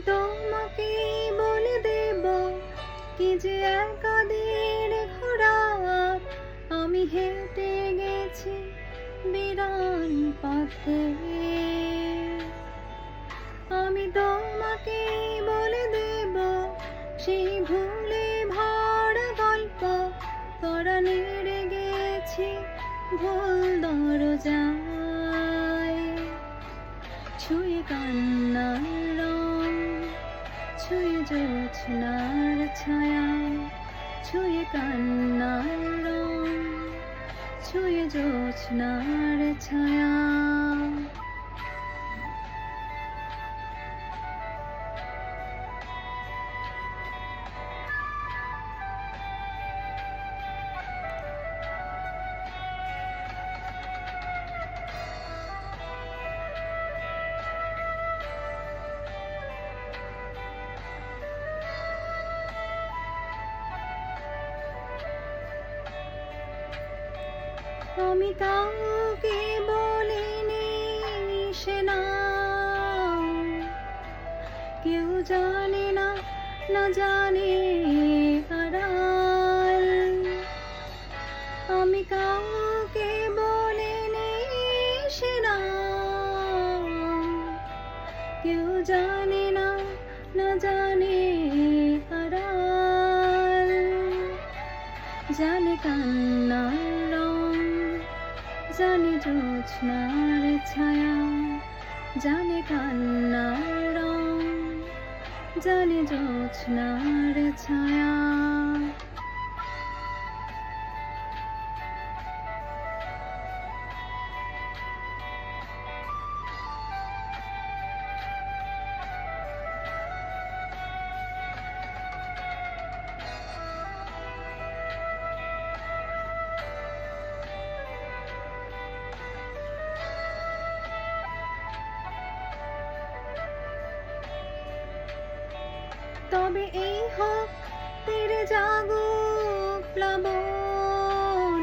তোমাকে বলে দেব কি যে একাদের ঘোরাত, আমি হেঁটে গেছি বিরান পথে। আমি তোমাকে বলে দেব সেই ভুলে ভরা গল্প, পরাণে গেছি ভুল দরজায়। ছুঁয়ে কান্নার রং, ছুঁয়ে জোছনার ছায়া, ছুঁয়ে কান্নার রং, ছুঁয়ে জোছনার ছায়া। আমি কাউকে বলিনি সে নাম, কেউ জানে না, না জানে আড়াল। আমি কাউকে বলিনি সে নাম, কেউ জানে না, না জানে আড়াল। জানে কান্নার রং, জানে জোছনার ছায়া, জানে কান্নার রং, জানে জোছনার ছায়া। তবে এই হোক তেরে জাগুক প্লাবন,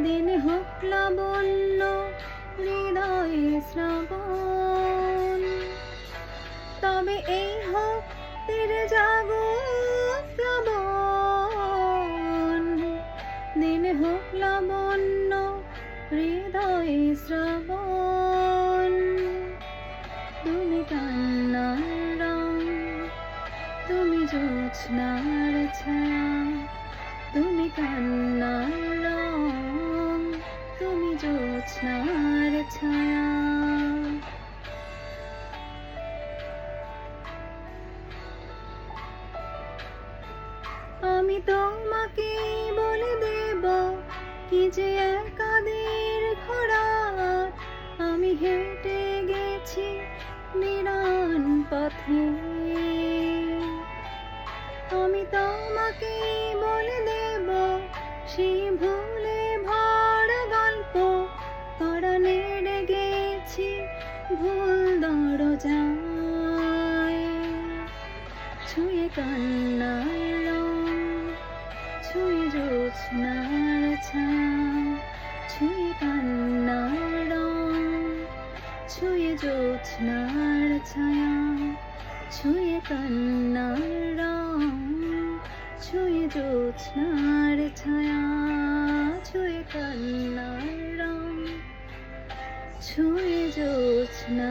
দিন হোক লাবণ্য হৃদয়ে শ্রাবণ। তবে এই হোক তেরে জাগুক প্লাবন, দিন হোক লাবণ্য হৃদয়ে শ্রাবণ। তুমি কান্নার রং, তুমি জোছনার ছায়া, তুমি কান্নার রং, তুমি জোছনার ছায়া। আমি তোমাকে বলে দেব কি যে একাদের ঘোরাত, আমি হেঁটে গেছি বিরান পথে। আমি তোমাকে বলে দেব সেই ভুলে ভরা গল্প, পরাণে গেছি ভুল দরজায়। ছুঁয়ে কান্নার রং, ছুঁয়ে জোছনার ছায়া, ছুঁয়ে কান্নার রং, ছুঁয়ে জোছনার ছায়া, ছুঁয়ে কান্নার রং, ছুঁয়ে জোছনার ছায়া, ছুঁয়ে কান্নার রং, ছুঁয়ে জোছনা।